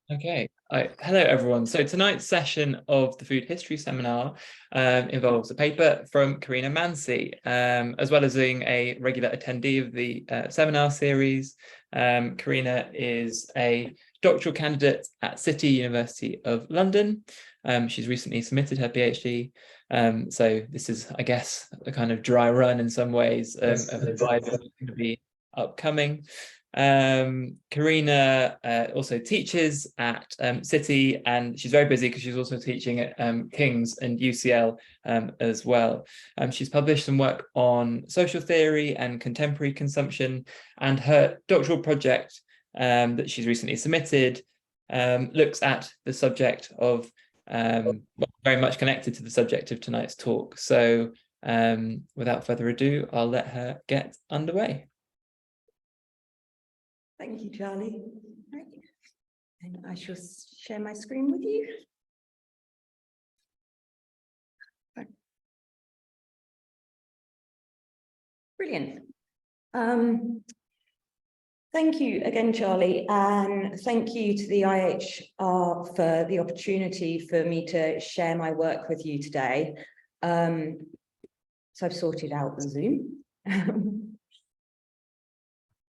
Okay. Hello, everyone. So tonight's session of the Food History Seminar involves a paper from Carina Mansey, as well as being a regular attendee of the seminar series. Carina is a doctoral candidate at City University of London. She's recently submitted her PhD. So this is, I guess, a kind of dry run in some ways of the vibe that's going to be upcoming. Carina also teaches at City, and she's very busy because she's also teaching at King's and UCL as well. She's published some work on social theory and contemporary consumption, and her doctoral project that she's recently submitted looks at the subject of very much connected to the subject of tonight's talk. So without further ado, I'll let her get underway. Thank you, Charlie. Right. And I shall share my screen with you. Brilliant. Thank you again, Charlie, and thank you to the IHR for the opportunity for me to share my work with you today. So I've sorted out the Zoom.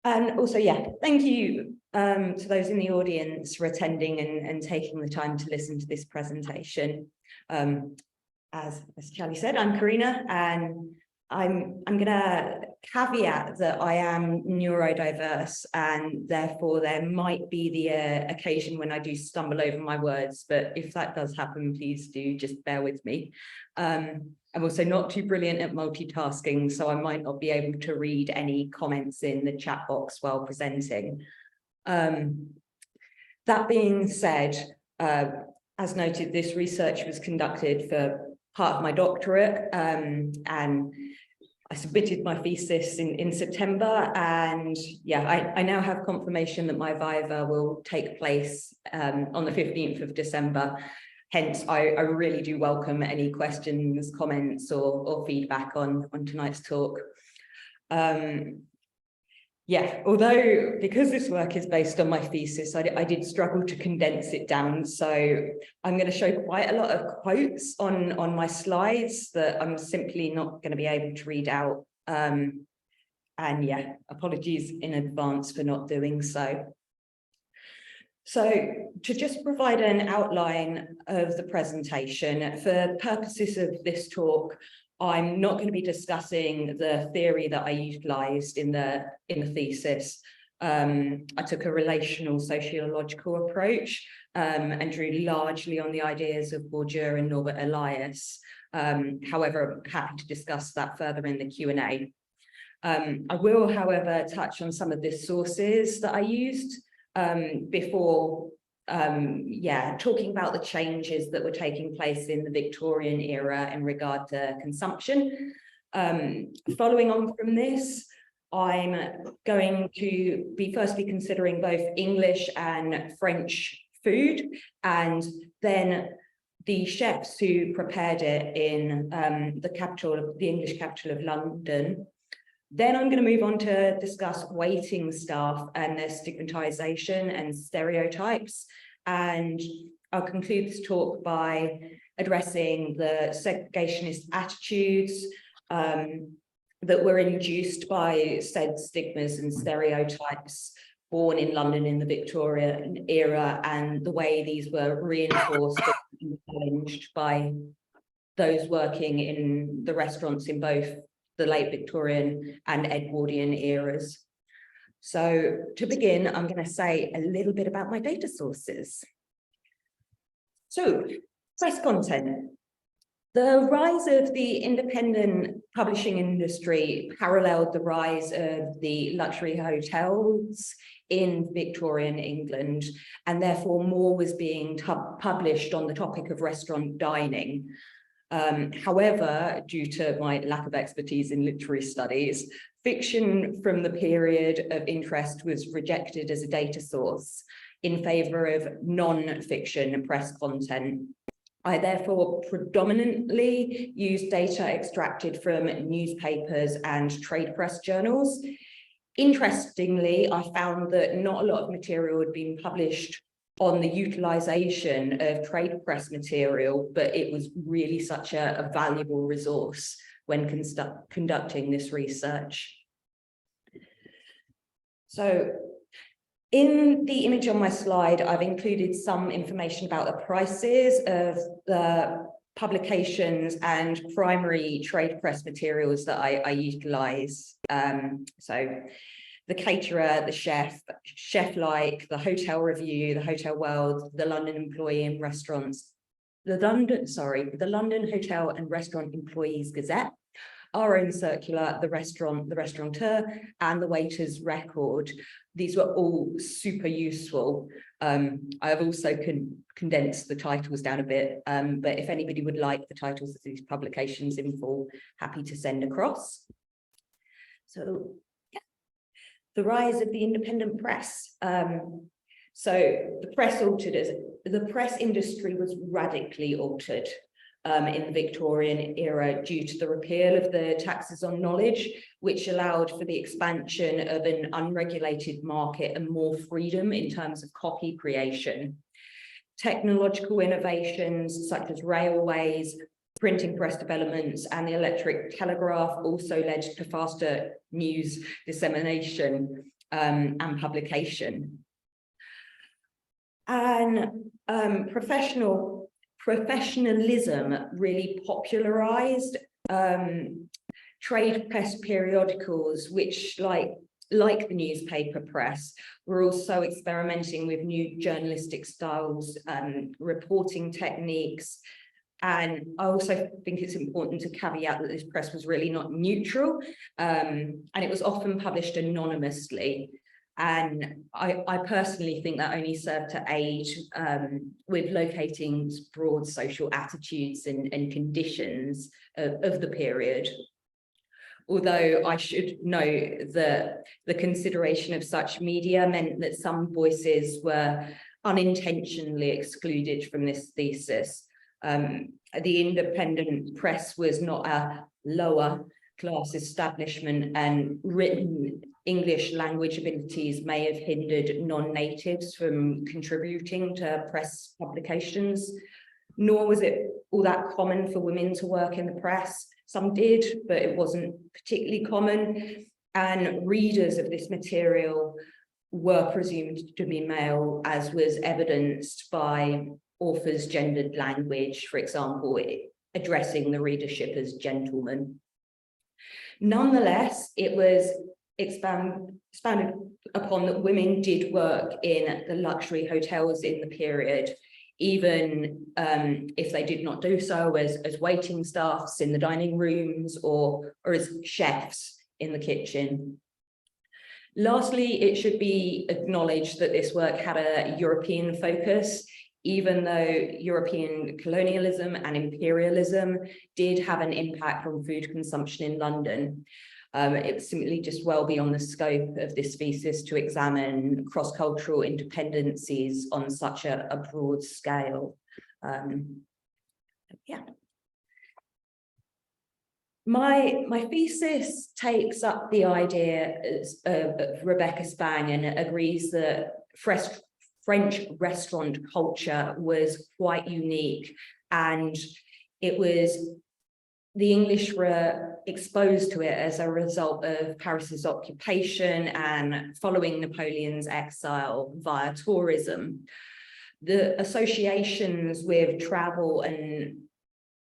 And also, thank you to those in the audience for attending and taking the time to listen to this presentation. As Charlie said, I'm Carina, and I'm going to caveat that I am neurodiverse, and therefore there might be the occasion when I do stumble over my words, but if that does happen, please do just bear with me. I'm also not too brilliant at multitasking, so I might not be able to read any comments in the chat box while presenting. That being said, as noted, this research was conducted for part of my doctorate, and I submitted my thesis in September, and I now have confirmation that my viva will take place on the 15th of December. Hence, I really do welcome any questions, comments, or feedback on tonight's talk. Although because this work is based on my thesis, I did struggle to condense it down. So I'm going to show quite a lot of quotes on my slides that I'm simply not going to be able to read out. And apologies in advance for not doing so. So to just provide an outline of the presentation, for purposes of this talk, I'm not going to be discussing the theory that I utilised in the thesis. I took a relational sociological approach and drew largely on the ideas of Bourdieu and Norbert Elias. However, I'm happy to discuss that further in the Q&A. I will, however, touch on some of the sources that I used before talking about the changes that were taking place in the Victorian era in regard to consumption. Following on from this, I'm going to be firstly considering both English and French food, and then the chefs who prepared it in the English capital of London. Then I'm going to move on to discuss waiting staff and their stigmatization and stereotypes. And I'll conclude this talk by addressing the segregationist attitudes that were induced by said stigmas and stereotypes born in London in the Victorian era, and the way these were reinforced and challenged by those working in the restaurants in both the late Victorian and Edwardian eras. So to begin, I'm going to say a little bit about my data sources. So, press content. The rise of the independent publishing industry paralleled the rise of the luxury hotels in Victorian England, and therefore more was being published on the topic of restaurant dining. However, due to my lack of expertise in literary studies, fiction from the period of interest was rejected as a data source in favour of non-fiction press content. I therefore predominantly used data extracted from newspapers and trade press journals. Interestingly, I found that not a lot of material had been published on the utilisation of trade press material, but it was really such a valuable resource when conducting this research. So in the image on my slide, I've included some information about the prices of the publications and primary trade press materials that I utilise. So the Caterer, the Chef Like, the Hotel Review, the Hotel World, the London Employee and Restaurants, the London Hotel and Restaurant Employees Gazette, our own circular, the Restaurateur, and the Waiter's Record. These were all super useful. I have also condensed the titles down a bit, but if anybody would like the titles of these publications in full, happy to send across. So, yeah, the rise of the independent press. So the press industry was radically altered in the Victorian era due to the repeal of the taxes on knowledge, which allowed for the expansion of an unregulated market and more freedom in terms of copy creation. Technological innovations such as railways, printing press developments, and the electric telegraph also led to faster news dissemination and publication. And professionalism really popularized trade press periodicals, which like the newspaper press, were also experimenting with new journalistic styles, reporting techniques. And I also think it's important to caveat that this press was really not neutral, and it was often published anonymously. And I personally think that only served to aid with locating broad social attitudes and conditions of the period. Although I should note that the consideration of such media meant that some voices were unintentionally excluded from this thesis. The independent press was not a lower class establishment, and written English language abilities may have hindered non-natives from contributing to press publications, nor was it all that common for women to work in the press. Some did, but it wasn't particularly common, and readers of this material were presumed to be male, as was evidenced by authors' gendered language, for example, addressing the readership as gentlemen. Nonetheless, it was expanded upon that women did work in the luxury hotels in the period, even if they did not do so as waiting staffs in the dining rooms or as chefs in the kitchen. Lastly, it should be acknowledged that this work had a European focus, even though European colonialism and imperialism did have an impact on food consumption in London. It's simply just well beyond the scope of this thesis to examine cross-cultural interdependencies on such a broad scale. Yeah. My thesis takes up the idea of Rebecca Spang and agrees that French restaurant culture was quite unique, and the English were exposed to it as a result of Paris's occupation and following Napoleon's exile via tourism. The associations with travel and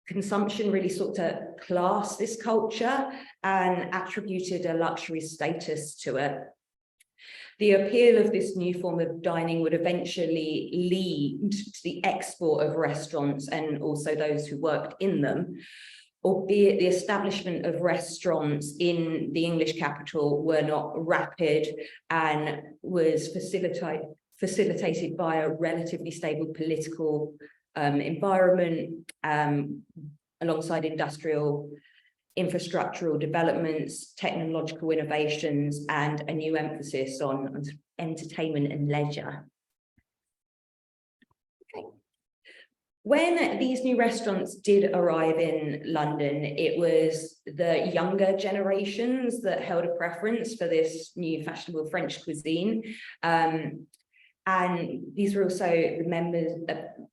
consumption really sought to class this culture and attributed a luxury status to it. The appeal of this new form of dining would eventually lead to the export of restaurants and also those who worked in them, albeit the establishment of restaurants in the English capital were not rapid and was facilitated by a relatively stable political environment alongside industrial infrastructural developments, technological innovations, and a new emphasis on entertainment and leisure. Okay. When these new restaurants did arrive in London, it was the younger generations that held a preference for this new fashionable French cuisine. And these were also the members,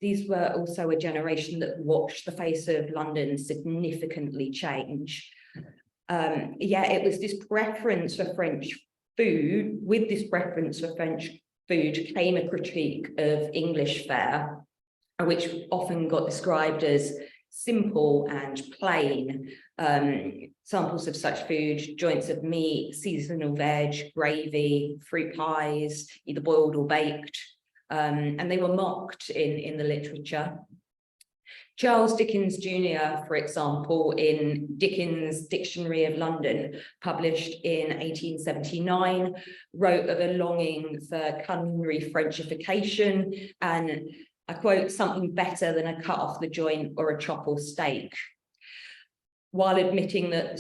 these were also a generation that watched the face of London significantly change. Yeah, it was this preference for French food. With this preference for French food came a critique of English fare, which often got described as simple and plain. Samples of such food: joints of meat, seasonal veg, gravy, fruit pies, either boiled or baked, and they were mocked in the literature. Charles Dickens Jr., for example, in Dickens' Dictionary of London, published in 1879, wrote of a longing for culinary Frenchification and, I quote, something better than a cut off the joint or a chop or steak. While admitting that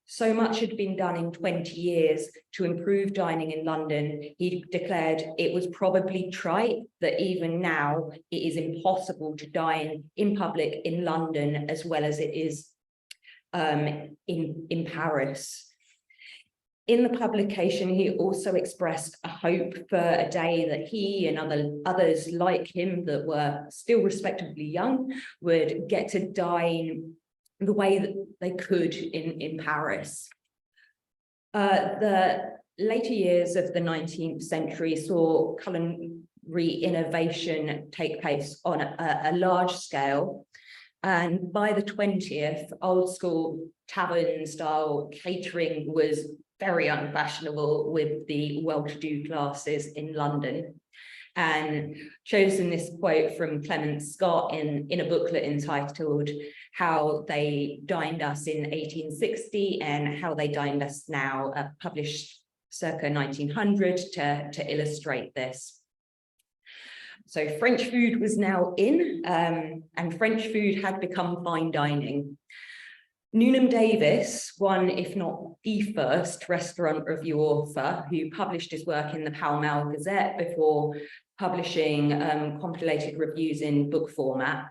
so much had been done in 20 years to improve dining in London, he declared it was probably trite that even now it is impossible to dine in public in London as well as it is in Paris. In the publication, he also expressed a hope for a day that he and others like him that were still respectively young would get to dine the way that they could in Paris. The later years of the 19th century saw culinary innovation take place on a large scale. And by the 20th, old school tavern style catering was very unfashionable with the well-to-do classes in London. And chosen this quote from Clement Scott in a booklet entitled How They Dined Us in 1860 and How They Dined Us Now, published circa 1900 to illustrate this. So French food was now in, and French food had become fine dining. Newnham Davis, one, if not the first restaurant review author who published his work in the Pall Mall Gazette before publishing compilated reviews in book format,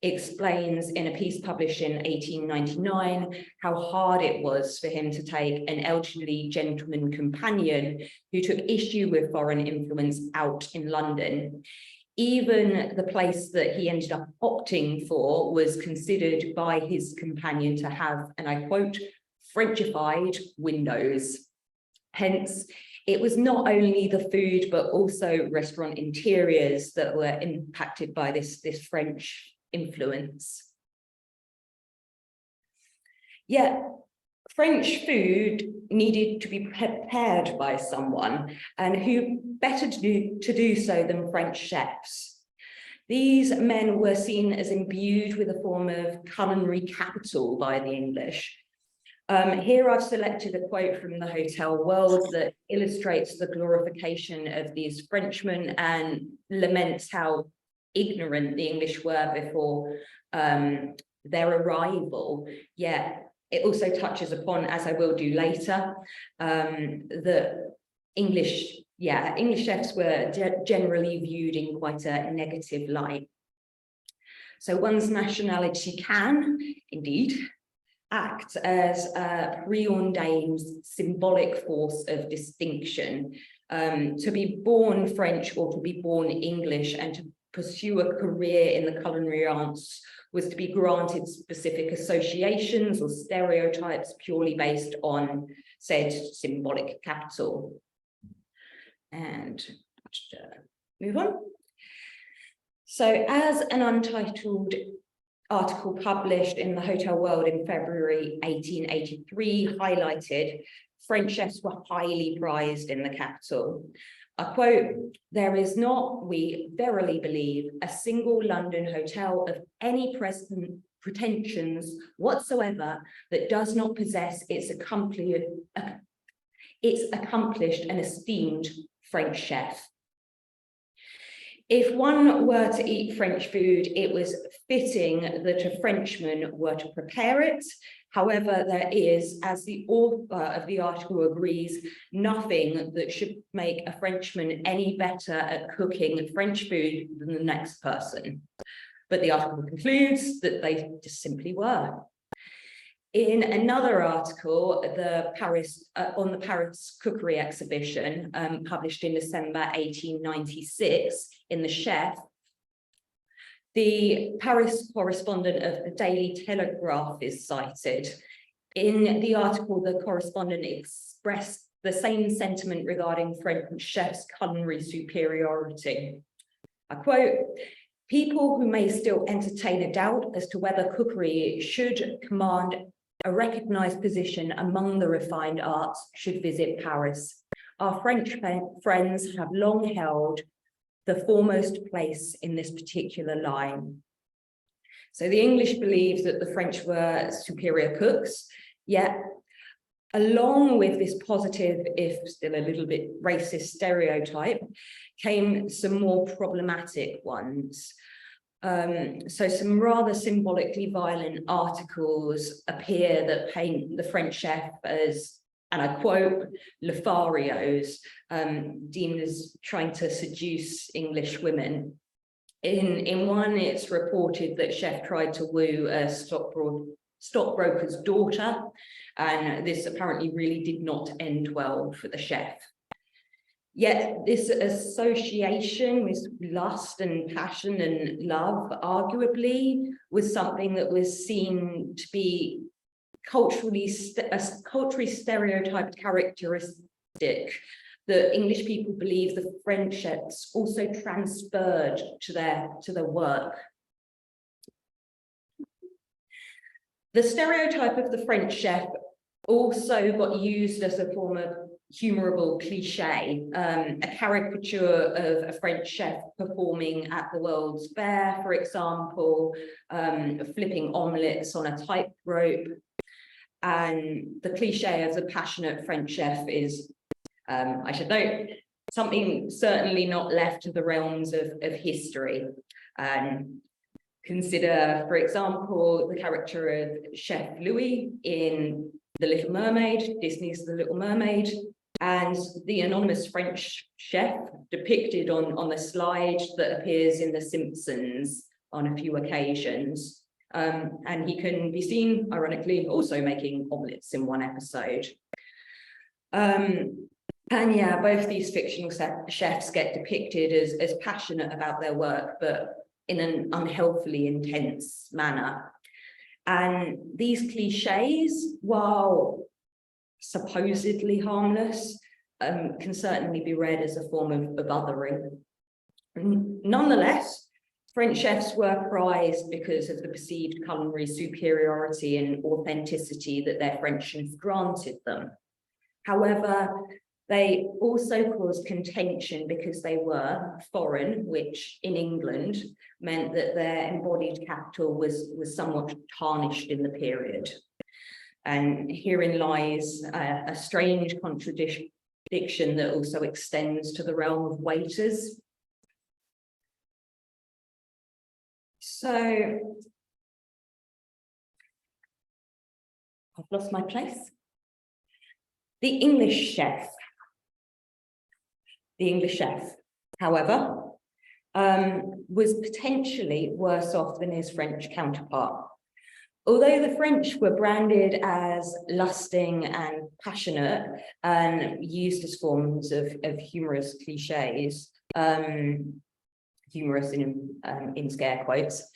explains in a piece published in 1899 how hard it was for him to take an elderly gentleman companion who took issue with foreign influence out in London. Even the place that he ended up opting for was considered by his companion to have, and I quote, Frenchified windows. Hence, it was not only the food, but also restaurant interiors that were impacted by this French influence. Yet, French food needed to be prepared by someone, and who better to do so than French chefs. These men were seen as imbued with a form of culinary capital by the English. Here I've selected a quote from the Hotel World that illustrates the glorification of these Frenchmen and laments how ignorant the English were before their arrival. Yet it also touches upon, as I will do later, that English chefs were generally viewed in quite a negative light. So one's nationality can, indeed, act as a preordained symbolic force of distinction. To be born French or to be born English and to pursue a career in the culinary arts was to be granted specific associations or stereotypes purely based on said symbolic capital. And move on. So as an untitled article published in the Hotel World in February 1883 highlighted, French chefs were highly prized in the capital. I quote, "There is not, we verily believe, a single London hotel of any present pretensions whatsoever that does not possess its accomplished and esteemed French chef." If one were to eat French food, it was fitting that a Frenchman were to prepare it. However, there is, as the author of the article agrees, nothing that should make a Frenchman any better at cooking French food than the next person. But the article concludes that they just simply were. In another article, on the Paris Cookery Exhibition, published in December 1896 in the Chef, the Paris correspondent of the Daily Telegraph is cited. In the article, the correspondent expressed the same sentiment regarding French chefs' culinary superiority. I quote, "People who may still entertain a doubt as to whether cookery should command a recognized position among the refined arts should visit Paris. Our French friends have long held the foremost place in this particular line." So the English believed that the French were superior cooks, yet along with this positive, if still a little bit racist stereotype, came some more problematic ones. So some rather symbolically violent articles appear that paint the French chef as, and I quote, Lotharios, deemed as trying to seduce English women. In one, it's reported that chef tried to woo a stockbroker's daughter, and this apparently really did not end well for the chef. Yet this association with lust and passion and love arguably was something that was seen to be culturally stereotyped characteristic that English people believe the French chefs also transferred to their work. The stereotype of the French chef also got used as a form of humorable cliche, a caricature of a French chef performing at the World's Fair, for example, flipping omelettes on a tightrope. And the cliche of the passionate French chef is, I should note, something certainly not left to the realms of history. Consider, for example, the character of Chef Louis in The Little Mermaid, Disney's The Little Mermaid, and the anonymous French chef depicted on the slide that appears in The Simpsons on a few occasions. And he can be seen, ironically, also making omelettes in one episode. And yeah, both these fictional chefs get depicted as passionate about their work, but in an unhealthily intense manner. And these cliches, while supposedly harmless, can certainly be read as a form of othering. Nonetheless, French chefs were prized because of the perceived culinary superiority and authenticity that their Frenchness granted them. However, they also caused contention because they were foreign, which in England meant that their embodied capital was somewhat tarnished in the period. And herein lies a strange contradiction that also extends to the realm of waiters. So, I've lost my place. The English chef, however, was potentially worse off than his French counterpart. Although the French were branded as lusting and passionate and used as forms of humorous cliches, humorous in scare quotes,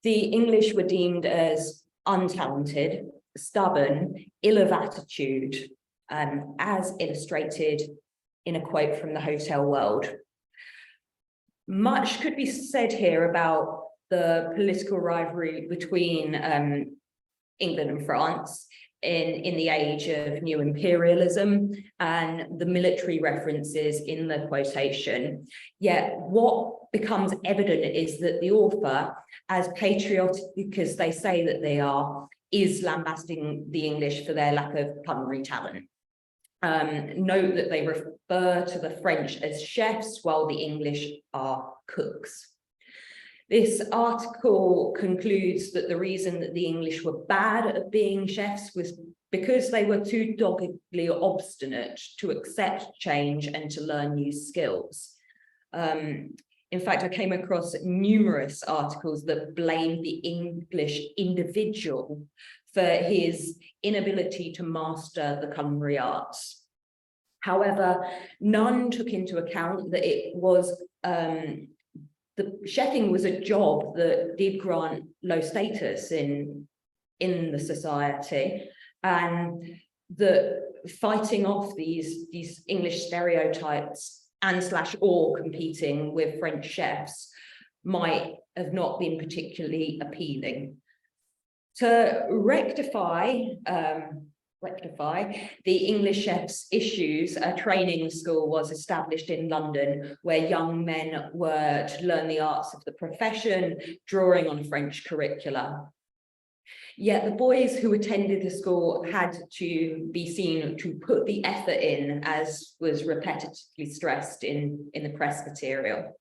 the English were deemed as untalented, stubborn, ill of attitude, as illustrated in a quote from the Hotel World. Much could be said here about the political rivalry between England and France in the age of new imperialism and the military references in the quotation. Yet what becomes evident is that the author, as patriotic as they say that they are, is lambasting the English for their lack of culinary talent. Note that they refer to the French as chefs while the English are cooks. This article concludes that the reason that the English were bad at being chefs was because they were too doggedly obstinate to accept change and to learn new skills. In fact, I came across numerous articles that blamed the English individual for his inability to master the culinary arts. However, none took into account that it was the chefing was a job that did grant low status in the society, and that fighting off these English stereotypes or competing with French chefs might have not been particularly appealing. To rectify the English chefs' issues, a training school was established in London where young men were to learn the arts of the profession, drawing on French curricula. Yet the boys who attended the school had to be seen to put the effort in, as was repetitively stressed in the press material.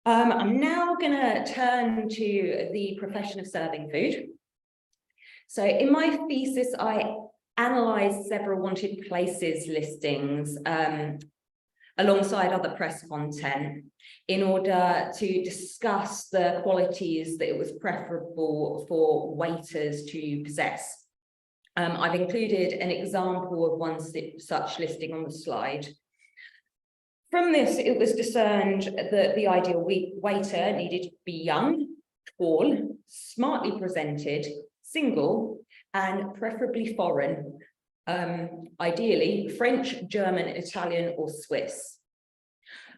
I'm now going to turn to the profession of serving food. So in my thesis, I analysed several wanted places listings alongside other press content in order to discuss the qualities that it was preferable for waiters to possess. I've included an example of one such listing on the slide. From this, it was discerned that the ideal waiter needed to be young, tall, smartly presented, single, and preferably foreign, ideally French, German, Italian, or Swiss.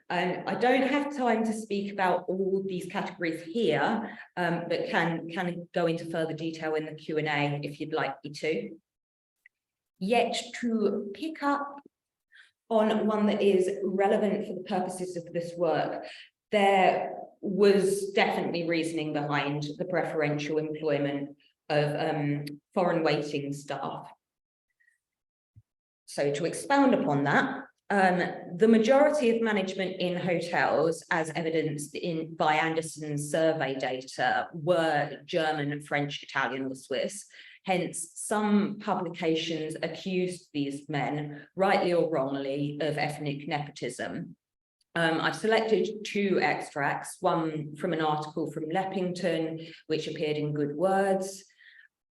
I don't have time to speak about all these categories here, but can go into further detail in the Q&A if you'd like me to. Yet to pick up on one that is relevant for the purposes of this work, there was definitely reasoning behind the preferential employment of foreign waiting staff. So to expound upon that, the majority of management in hotels, as evidenced by Anderson's survey data, were German, French, Italian, or Swiss. Hence, some publications accused these men, rightly or wrongly, of ethnic nepotism. I've selected two extracts, one from an article from Leppington, which appeared in Good Words,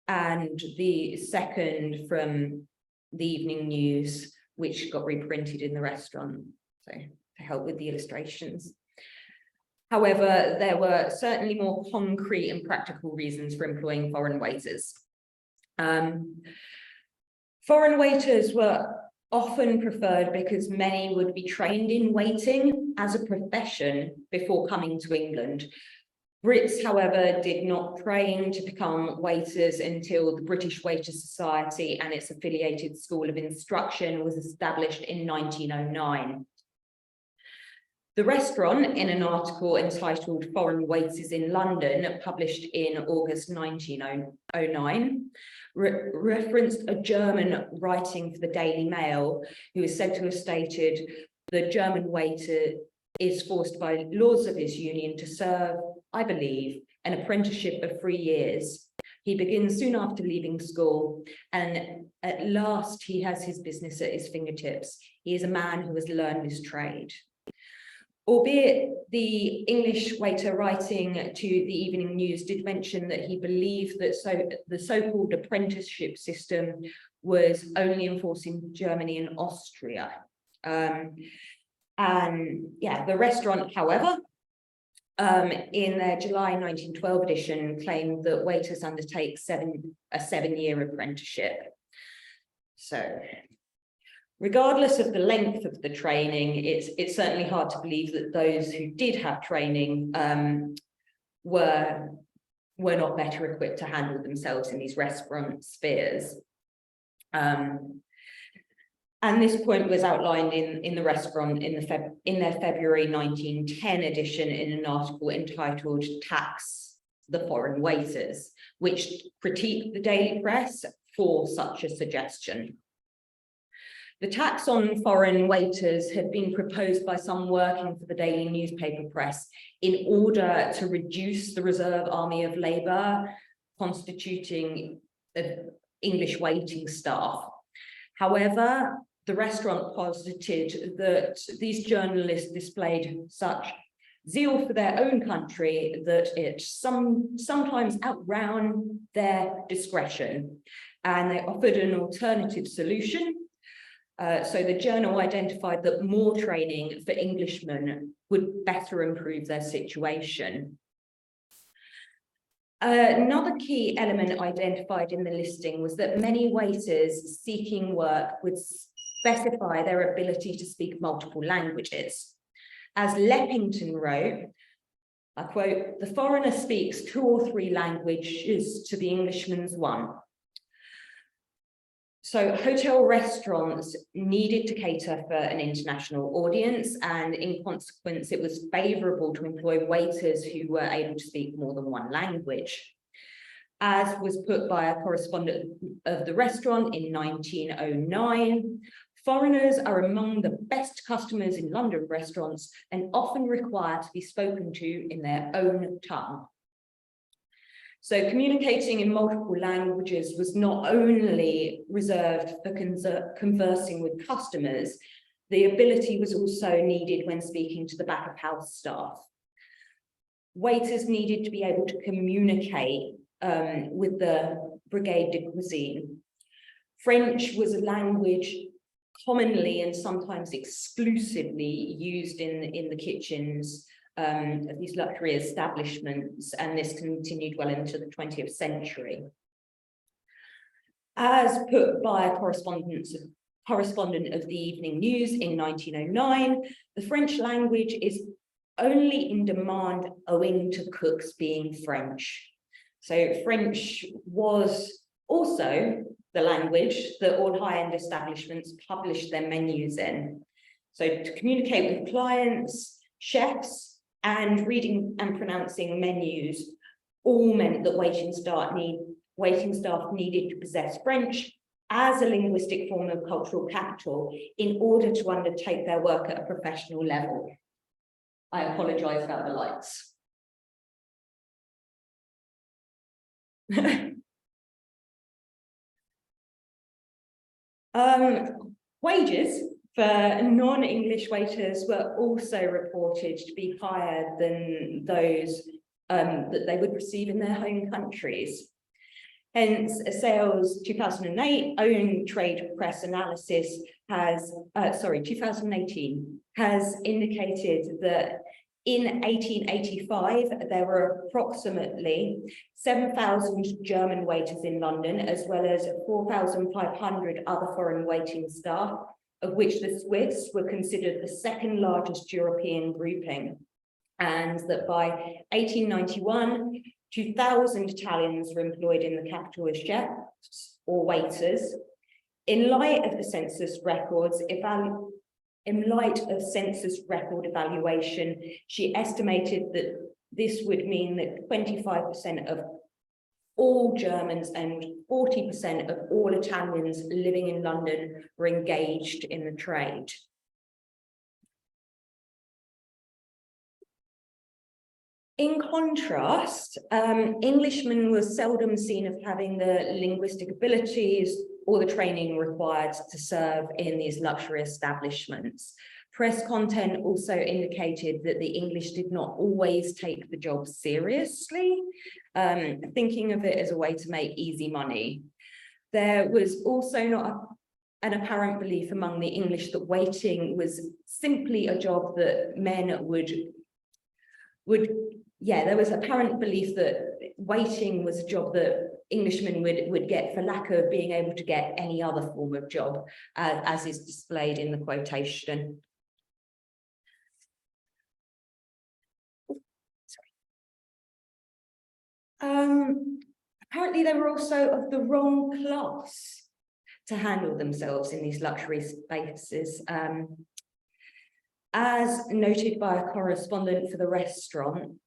and the second from the Evening News, which got reprinted in the restaurant, so to help with the illustrations. However, there were certainly more concrete and practical reasons for employing foreign waiters. Foreign waiters were often preferred because many would be trained in waiting as a profession before coming to England. Brits, however, did not train to become waiters until the British Waiters Society and its affiliated School of Instruction was established in 1909. The restaurant, in an article entitled Foreign Waiters in London, published in August 1909, referenced a German writing for the Daily Mail, who is said to have stated, "The German waiter is forced by laws of his union to serve, I believe, an apprenticeship of 3 years. He begins soon after leaving school, and at last he has his business at his fingertips. He is a man who has learned his trade." Albeit the English waiter writing to the Evening News did mention that he believed that the so-called apprenticeship system was only enforced in Germany and Austria. And yeah, the restaurant, however, in their July 1912 edition, claimed that waiters undertake a 7-year apprenticeship. So, regardless of the length of the training, it's certainly hard to believe that those who did have training were not better equipped to handle themselves in these restaurant spheres. And this point was outlined in the restaurant in their February 1910 edition in an article entitled "Tax the Foreign Waiters," which critiqued the daily press for such a suggestion. The tax on foreign waiters had been proposed by some working for the daily newspaper press in order to reduce the reserve army of labour constituting English waiting staff. However, the restaurant posited that these journalists displayed such zeal for their own country that it sometimes outran their discretion, and they offered an alternative solution. So the journal identified that more training for Englishmen would better improve their situation. Another key element identified in the listing was that many waiters seeking work would specify their ability to speak multiple languages. As Leppington wrote, I quote, "The foreigner speaks 2 or 3 languages to the Englishman's 1. So hotel restaurants needed to cater for an international audience, and in consequence, it was favourable to employ waiters who were able to speak more than 1 language. As was put by a correspondent of the restaurant in 1909, foreigners are among the best customers in London restaurants and often require to be spoken to in their own tongue." So communicating in multiple languages was not only reserved for conversing with customers, the ability was also needed when speaking to the back of house staff. Waiters needed to be able to communicate with the brigade de cuisine. French was a language commonly and sometimes exclusively used in the kitchens of these luxury establishments, and this continued well into the 20th century. As put by a correspondent of the Evening News in 1909, the French language is only in demand owing to cooks being French. So French was also the language that all high-end establishments published their menus in. So to communicate with clients, chefs, and reading and pronouncing menus all meant that waiting staff needed to possess French as a linguistic form of cultural capital in order to undertake their work at a professional level. I apologise about the lights. Wages for non-English waiters were also reported to be higher than those that they would receive in their home countries. Hence, Sales 2008 own trade press analysis has, 2018, has indicated that in 1885, there were approximately 7,000 German waiters in London, as well as 4,500 other foreign waiting staff, of which the Swiss were considered the 2nd largest European grouping, and that by 1891, 2,000 Italians were employed in the capital as chefs or waiters. In light of the census records, evaluation, she estimated that this would mean that 25% of all Germans and 40% of all Italians living in London were engaged in the trade. In contrast, Englishmen were seldom seen as having the linguistic abilities or the training required to serve in these luxury establishments. Press content also indicated that the English did not always take the job seriously, thinking of it as a way to make easy money. There was also not an apparent belief among the English that waiting was simply a job that men there was apparent belief that waiting was a job that Englishmen would get for lack of being able to get any other form of job, as is displayed in the quotation. Apparently they were also of the wrong class to handle themselves in these luxury spaces. As noted by a correspondent for the restaurant,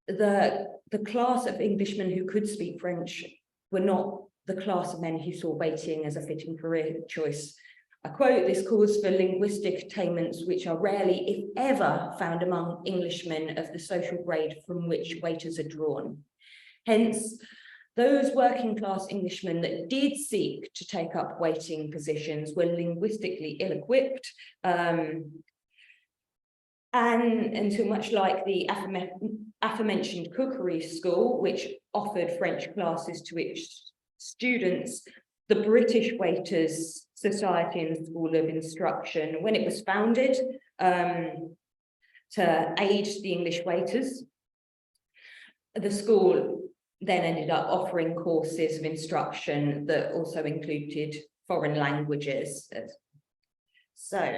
the class of Englishmen who could speak French were not the class of men who saw waiting as a fitting career choice. I quote, "This calls for linguistic attainments which are rarely, if ever, found among Englishmen of the social grade from which waiters are drawn." Hence, those working class Englishmen that did seek to take up waiting positions were linguistically ill-equipped, And so much like the aforementioned cookery school, which offered French classes to its students, the British Waiters Society and School of Instruction, when it was founded to aid the English waiters, the school then ended up offering courses of instruction that also included foreign languages. So,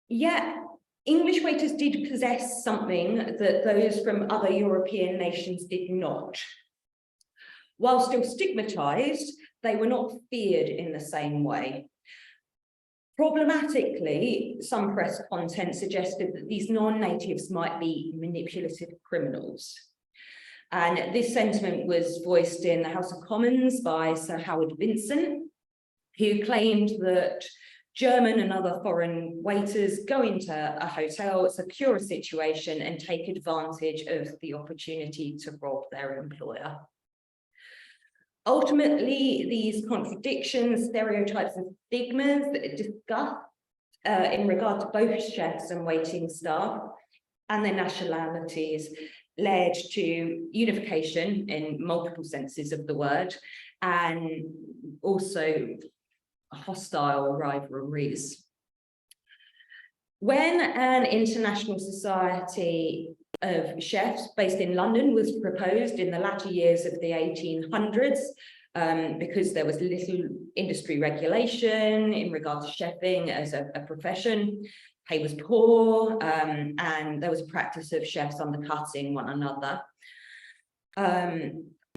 yeah, English waiters did possess something that those from other European nations did not. While still stigmatized, they were not feared in the same way. Problematically, some press content suggested that these non-natives might be manipulative criminals. And this sentiment was voiced in the House of Commons by Sir Howard Vinson, who claimed that German and other foreign waiters go into a hotel, secure a situation, and take advantage of the opportunity to rob their employer. Ultimately, these contradictions, stereotypes, and stigmas discussed in regard to both chefs and waiting staff and their nationalities led to unification in multiple senses of the word, and also hostile rivalries. When an international society of chefs based in London was proposed in the latter years of the 1800s, because there was little industry regulation in regard to chefing as a profession, pay was poor, and there was a practice of chefs undercutting one another.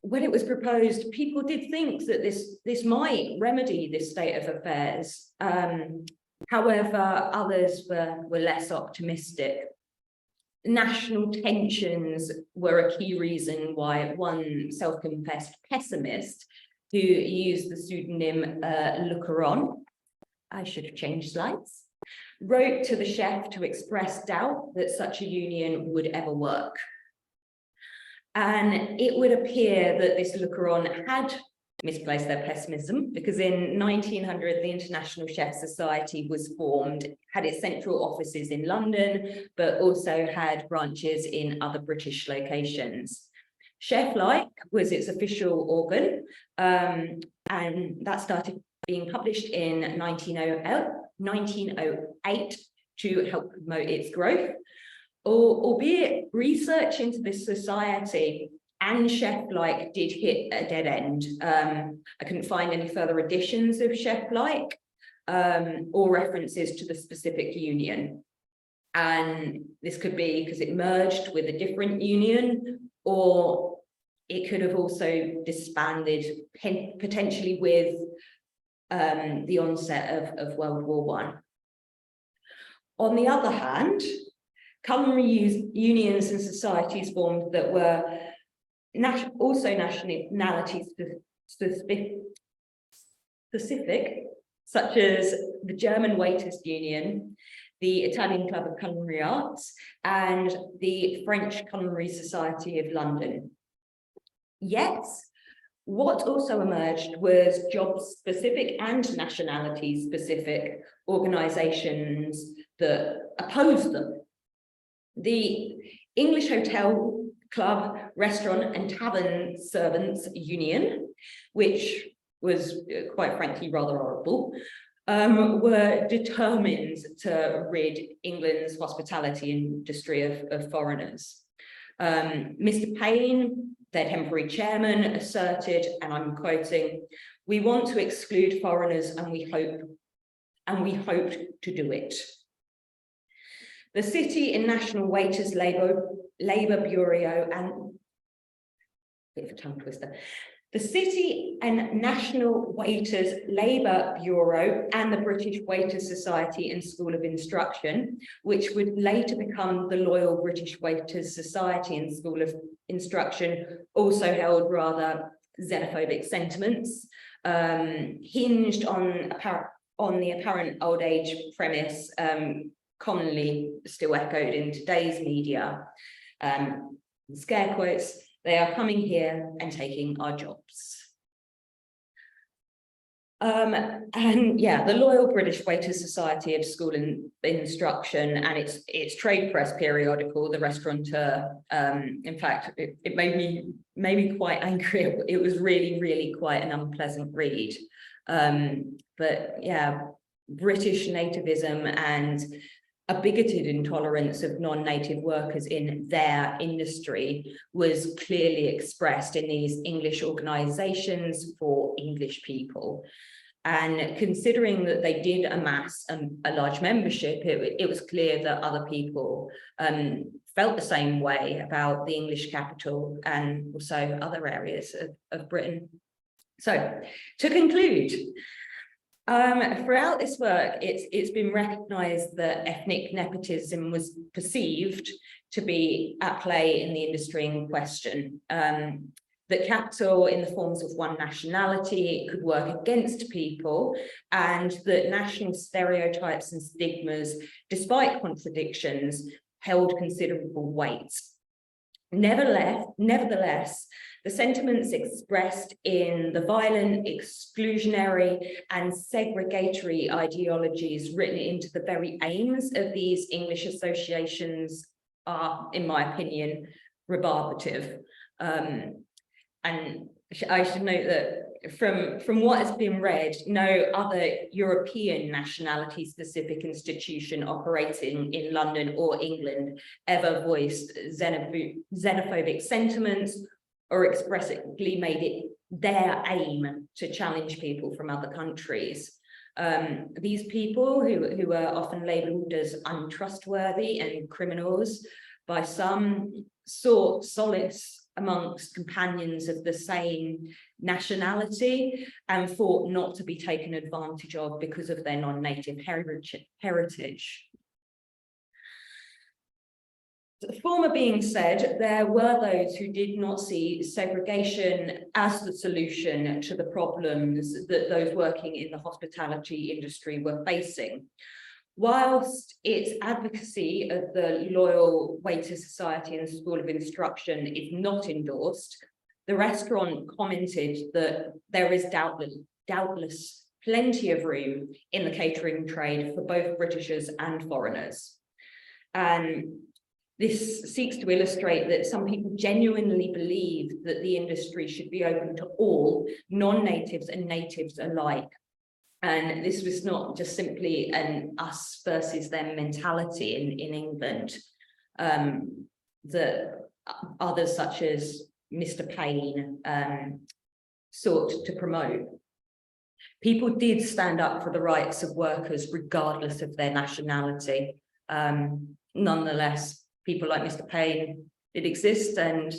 When it was proposed, people did think that this might remedy this state of affairs. However, others were less optimistic. National tensions were a key reason why one self-confessed pessimist, who used the pseudonym Looker-On, I should have changed slides, wrote to the chef to express doubt that such a union would ever work. And it would appear that this looker-on had misplaced their pessimism, because in 1900, the International Chef Society was formed, had its central offices in London, but also had branches in other British locations. Chef-like was its official organ, and that started being published in 1908 to help promote its growth. Albeit research into this society and Chef-like did hit a dead end. I couldn't find any further editions of Chef-like or references to the specific union. And this could be because it merged with a different union, or it could have also disbanded potentially with the onset of World War I. On the other hand, culinary unions and societies formed that were also nationality specific, such as the German Waiters Union, the Italian Club of Culinary Arts, and the French Culinary Society of London. Yet, what also emerged was job-specific and nationality-specific organisations that opposed them. The English Hotel, Club, Restaurant and Tavern Servants Union, which was quite frankly rather horrible, were determined to rid England's hospitality industry of foreigners. Mr. Payne, their temporary chairman, asserted, and I'm quoting, "We want to exclude foreigners and we hoped to do it." The City and National Waiters Labour Bureau and bit of a tongue twister. The City and National Waiters Labour Bureau and the British Waiters Society and School of Instruction, which would later become the Loyal British Waiters Society and School of Instruction, also held rather xenophobic sentiments, hinged on the apparent old age premise commonly still echoed in today's media, scare quotes, "They are coming here and taking our jobs." And yeah, the Loyal British Waiters Society of School Instruction and its trade press periodical, The Restaurateur. In fact, it made me quite angry. It was really quite an unpleasant read. But yeah, British nativism and a bigoted intolerance of non-native workers in their industry was clearly expressed in these English organisations for English people. And considering that they did amass a large membership, it was clear that other people felt the same way about the English capital and also other areas of Britain. So, to conclude, throughout this work, it's been recognised that ethnic nepotism was perceived to be at play in the industry in question. That capital in the forms of one nationality could work against people, and that national stereotypes and stigmas, despite contradictions, held considerable weight. Nevertheless, the sentiments expressed in the violent, exclusionary, and segregatory ideologies written into the very aims of these English associations are, in my opinion, rebarbative. And I should note that from what has been read, no other European nationality-specific institution operating in London or England ever voiced xenophobic sentiments or expressly made it their aim to challenge people from other countries. These people who are often labelled as untrustworthy and criminals by some sought solace amongst companions of the same nationality and thought not to be taken advantage of because of their non-native heritage. The former being said, there were those who did not see segregation as the solution to the problems that those working in the hospitality industry were facing. Whilst its advocacy of the Loyal Waiters Society and School of Instruction is not endorsed, the restaurant commented that there is doubtless plenty of room in the catering trade for both Britishers and foreigners. And this seeks to illustrate that some people genuinely believe that the industry should be open to all, non-natives and natives alike. And this was not just simply an us versus them mentality in England that others such as Mr. Payne sought to promote. People did stand up for the rights of workers regardless of their nationality. Nonetheless, people like Mr. Payne did exist, and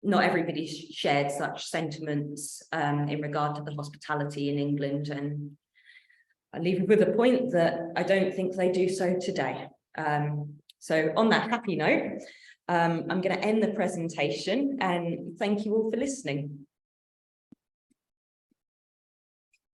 not everybody shared such sentiments in regard to the hospitality in England. And I leave you with a point that I don't think they do so today. So on that happy note, I'm going to end the presentation and thank you all for listening.